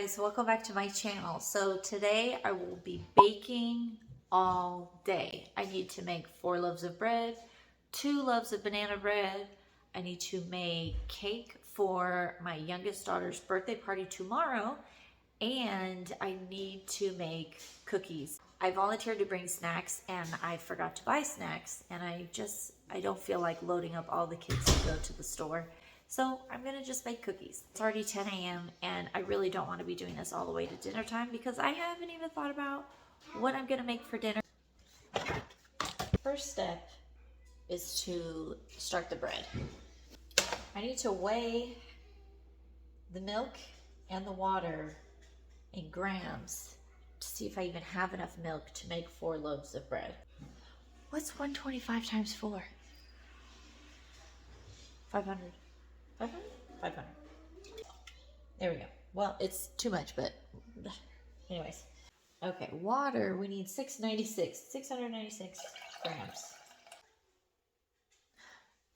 guys, welcome back to my channel. So today I will be baking all day. I need to make 4 loaves of bread, 2 loaves of banana bread. I need to make cake for my youngest daughter's birthday party tomorrow, and I need to make cookies. I volunteered to bring snacks and I forgot to buy snacks, and I don't feel like loading up all the kids to go to the store. So I'm gonna just make cookies. It's already 10 a.m. and I really don't want to be doing this all the way to dinner time because I haven't even thought about what I'm gonna make for dinner. First step is to start the bread. I need to weigh the milk and the water in grams to see if I even have enough milk to make 4 loaves of bread. What's 125 times 4? 500. 500? 500. There we go. Well, it's too much, but anyways. Okay, water, we need 696 grams.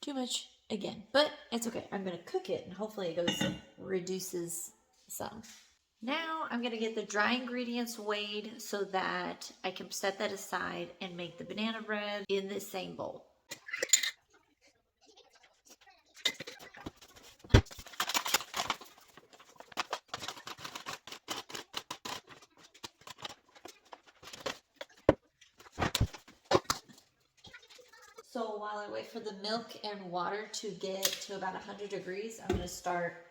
Too much again, but it's okay. I'm gonna cook it and hopefully it reduces some. Now I'm gonna get the dry ingredients weighed so that I can set that aside and make the banana bread in this same bowl. So while I wait for the milk and water to get to about 100 degrees, I'm going to start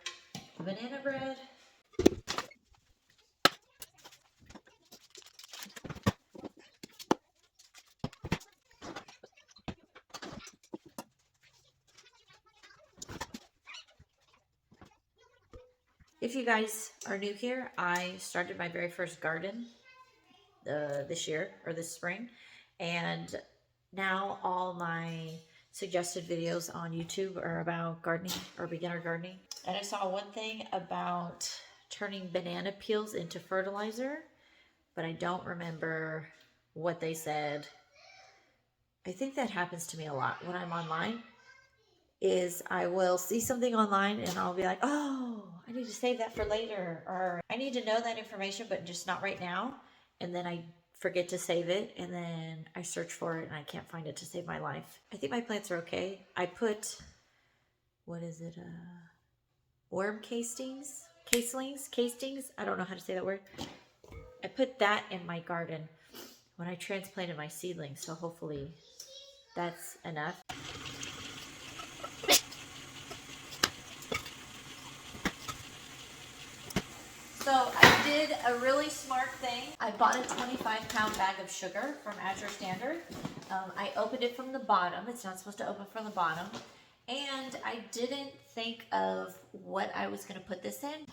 the banana bread. If you guys are new here, I started my very first garden this year, or this spring, and now all my suggested videos on YouTube are about gardening or beginner gardening. And I saw one thing about turning banana peels into fertilizer, but I don't remember what they said. I think that happens to me a lot when I'm online, is I will see something online and I'll be like, oh, I need to save that for later, or I need to know that information, but just not right now. And then I forget to save it, and then I search for it and I can't find it to save my life. I think my plants are okay. I put, what is it? Worm castings? I don't know how to say that word. I put that in my garden when I transplanted my seedlings, so hopefully that's enough. So I did a really smart thing. I bought a 25-pound bag of sugar from Azure Standard. I opened it from the bottom. It's not supposed to open from the bottom. And I didn't think of what I was going to put this in.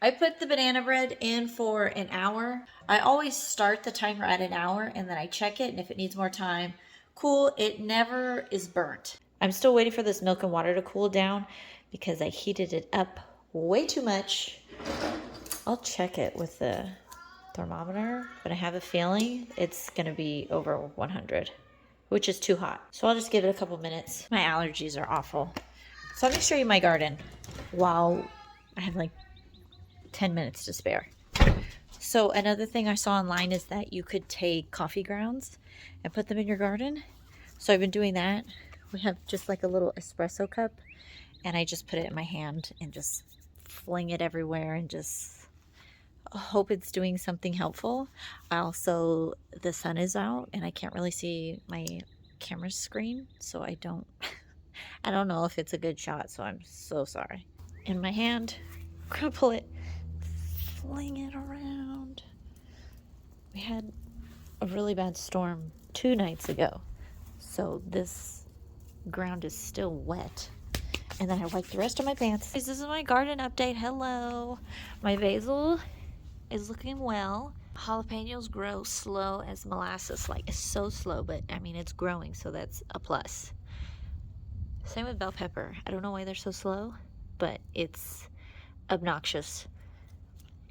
I put the banana bread in for an hour. I always start the timer at an hour and then I check it, and if it needs more time, cool, it never is burnt. I'm still waiting for this milk and water to cool down because I heated it up way too much. I'll check it with the thermometer, but I have a feeling it's gonna be over 100, which is too hot. So I'll just give it a couple minutes. My allergies are awful. So let me show you my garden while I have like 10 minutes to spare. So another thing I saw online is that you could take coffee grounds and put them in your garden. So I've been doing that. We have just like a little espresso cup, and I just put it in my hand and just fling it everywhere and just hope it's doing something helpful. The sun is out and I can't really see my camera screen, so I don't know if it's a good shot, so I'm so sorry. In my hand, crumple it, fling it around. We had a really bad storm 2 nights ago, so this ground is still wet. And then I wipe the rest of my pants. This is my garden update. Hello. My basil is looking well. Jalapenos grow slow as molasses. Like, it's so slow, but I mean, it's growing, so that's a plus. Same with bell pepper. I don't know why they're so slow, but it's obnoxious.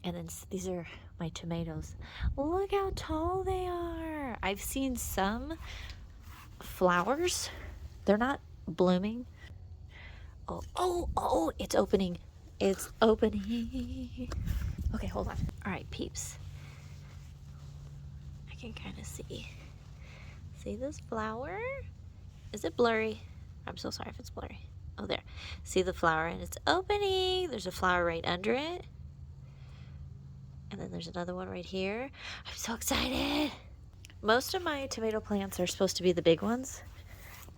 And then these are my tomatoes. Look how tall they are. I've seen some flowers. They're not blooming. Oh, it's opening. It's opening. Okay, hold on. All right, peeps. I can kind of see. See this flower? Is it blurry? I'm so sorry if it's blurry. Oh, there. See the flower and it's opening. There's a flower right under it. And then there's another one right here. I'm so excited. Most of my tomato plants are supposed to be the big ones,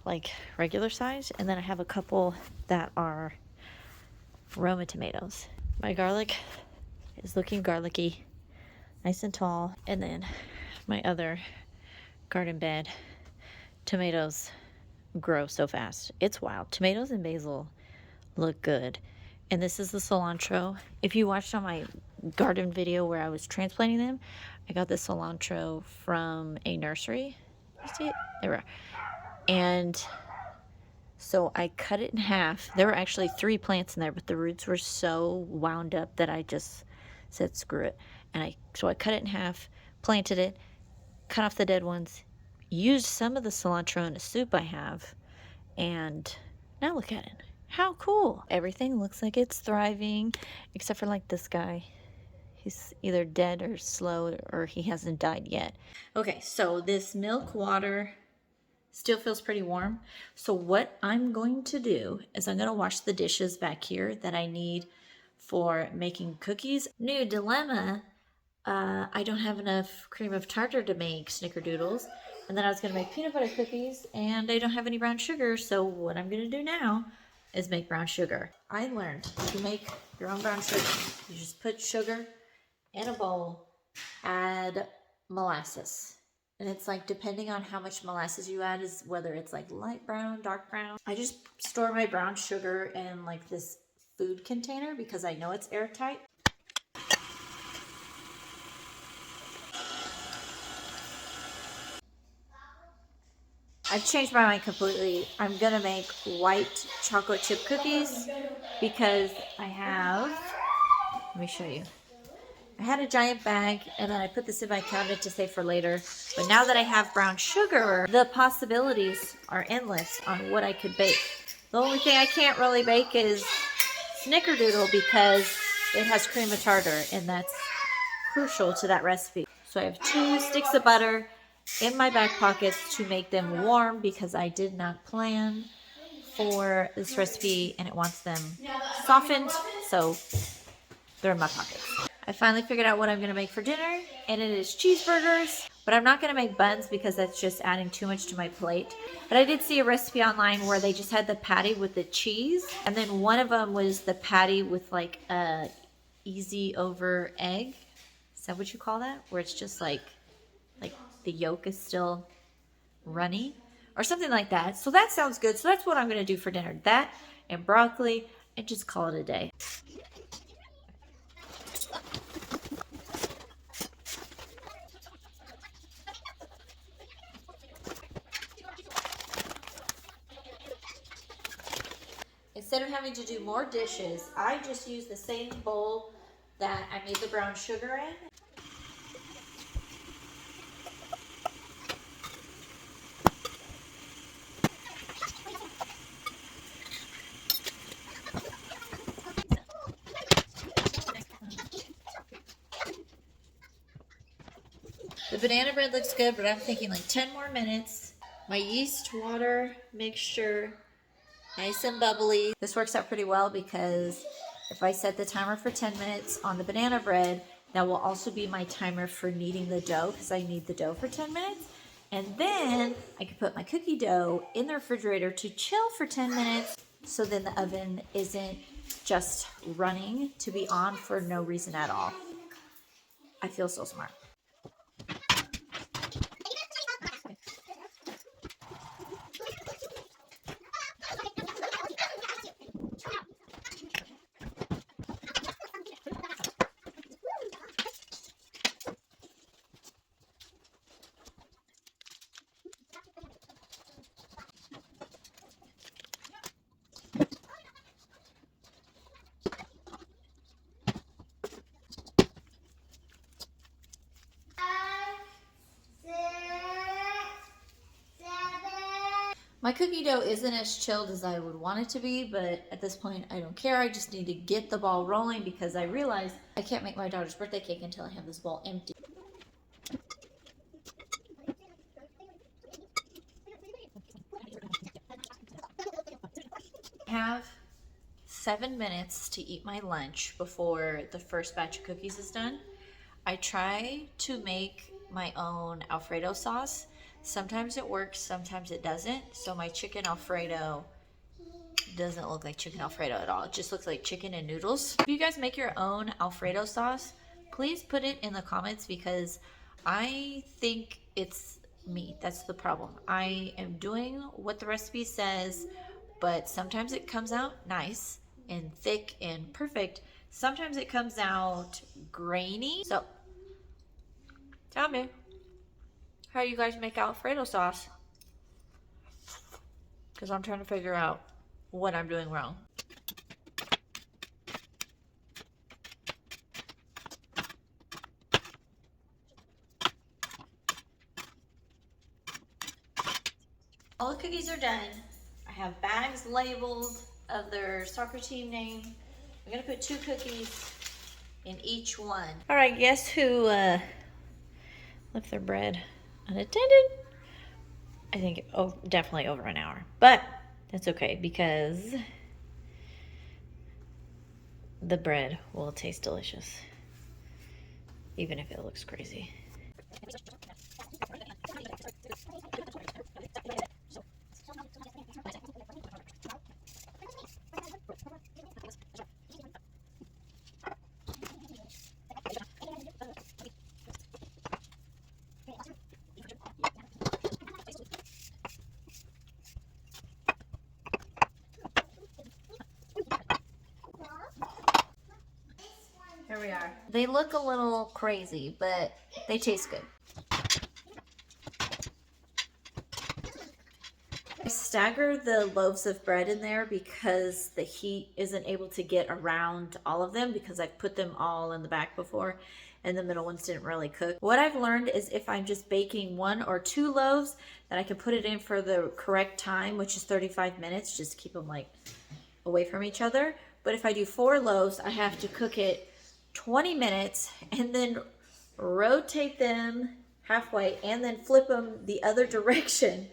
like regular size. And then I have a couple that are Roma tomatoes. My garlic is looking garlicky, nice and tall. And then my other garden bed tomatoes grow so fast. It's wild. Tomatoes and basil look good. And this is the cilantro. If you watched on my garden video where I was transplanting them, I got this cilantro from a nursery. You see it? There we are. And so I cut it in half. There were actually 3 plants in there, but the roots were so wound up that I just said screw it. And so I cut it in half, planted it, cut off the dead ones, used some of the cilantro in a soup I have, and now look at it. How cool. Everything looks like it's thriving, except for like this guy. He's either dead or slow, or he hasn't died yet. Okay, so this milk water still feels pretty warm. So what I'm going to do is I'm going to wash the dishes back here that I need for making cookies. New dilemma. I don't have enough cream of tartar to make snickerdoodles. And then I was going to make peanut butter cookies, and I don't have any brown sugar. So what I'm going to do now is make brown sugar. I learned you can make your own brown sugar. You just put sugar in a bowl, add molasses. And it's like, depending on how much molasses you add, is whether it's like light brown, dark brown. I just store my brown sugar in like this food container because I know it's airtight. I've changed my mind completely. I'm gonna make white chocolate chip cookies because I have, let me show you. I had a giant bag and then I put this in my cabinet to save for later. But now that I have brown sugar, the possibilities are endless on what I could bake. The only thing I can't really bake is snickerdoodle because it has cream of tartar, and that's crucial to that recipe. So I have 2 sticks of butter in my back pockets to make them warm because I did not plan for this recipe and it wants them softened, so they're in my pockets. I finally figured out what I'm going to make for dinner, and it is cheeseburgers, but I'm not going to make buns because that's just adding too much to my plate. But I did see a recipe online where they just had the patty with the cheese, and then one of them was the patty with like a easy over egg. Is that what you call that? Where it's just like the yolk is still runny or something like that. So that sounds good. So that's what I'm going to do for dinner. That and broccoli, and just call it a day. Instead of having to do more dishes, I just use the same bowl that I made the brown sugar in. The banana bread looks good, but I'm thinking like 10 more minutes. My yeast water mixture, nice and bubbly. This works out pretty well because if I set the timer for 10 minutes on the banana bread, that will also be my timer for kneading the dough because I knead the dough for 10 minutes. And then I can put my cookie dough in the refrigerator to chill for 10 minutes. So then the oven isn't just running to be on for no reason at all. I feel so smart. My cookie dough isn't as chilled as I would want it to be, but at this point I don't care. I just need to get the ball rolling because I realize I can't make my daughter's birthday cake until I have this bowl empty. I have 7 minutes to eat my lunch before the first batch of cookies is done. I try to make my own Alfredo sauce. Sometimes it works, sometimes it doesn't. So my chicken Alfredo doesn't look like chicken Alfredo at all. It just looks like chicken and noodles. If you guys make your own Alfredo sauce, please put it in the comments because I think it's me. That's the problem. I am doing what the recipe says, but sometimes it comes out nice and thick and perfect. Sometimes it comes out grainy. So tell me how you guys make Alfredo sauce, because I'm trying to figure out what I'm doing wrong. All the cookies are done. I have bags labeled of their soccer team name. I'm gonna put 2 cookies in each one. All right, guess who left their bread unattended? I think definitely over an hour, but that's okay because the bread will taste delicious, even if it looks crazy. Here we are. They look a little crazy, but they taste good. I stagger the loaves of bread in there because the heat isn't able to get around all of them because I've put them all in the back before and the middle ones didn't really cook. What I've learned is if I'm just baking 1 or 2 loaves, then I can put it in for the correct time, which is 35 minutes, just keep them like away from each other. But if I do 4 loaves, I have to cook it 20 minutes and then rotate them halfway and then flip them the other direction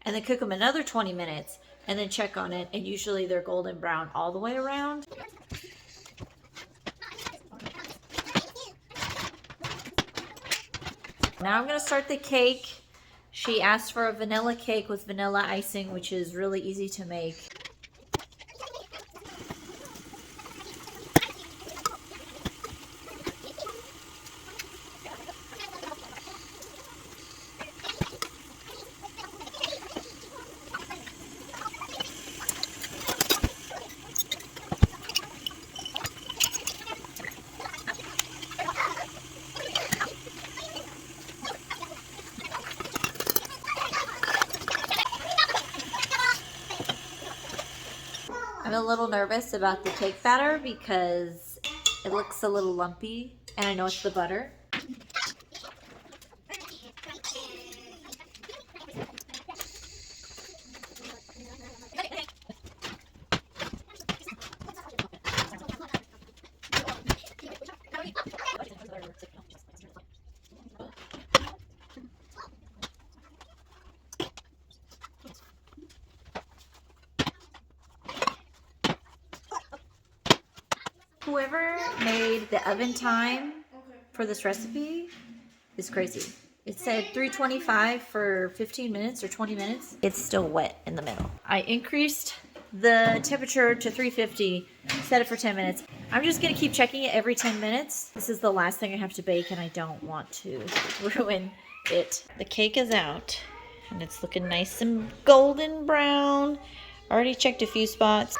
and then cook them another 20 minutes and then check on it, and usually they're golden brown all the way around. Now I'm going to start the cake. She asked for a vanilla cake with vanilla icing, which is really easy to make. I'm a little nervous about the cake batter because it looks a little lumpy and I know it's the butter. Whoever made the oven time for this recipe is crazy. It said 325 for 15 minutes or 20 minutes. It's still wet in the middle. I increased the temperature to 350, set it for 10 minutes. I'm just gonna keep checking it every 10 minutes. This is the last thing I have to bake and I don't want to ruin it. The cake is out and it's looking nice and golden brown. Already checked a few spots.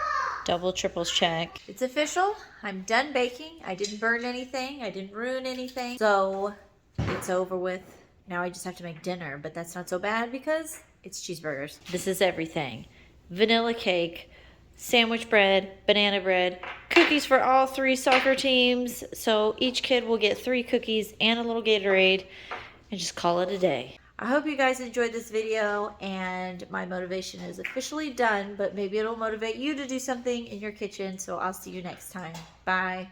Double, triples check. It's official. I'm done baking. I didn't burn anything. I didn't ruin anything. So it's over with. Now I just have to make dinner, but that's not so bad because it's cheeseburgers. This is everything. Vanilla cake, sandwich bread, banana bread, cookies for all 3 soccer teams. So each kid will get 3 cookies and a little Gatorade and just call it a day. I hope you guys enjoyed this video, and my motivation is officially done, but maybe it'll motivate you to do something in your kitchen. So I'll see you next time. Bye.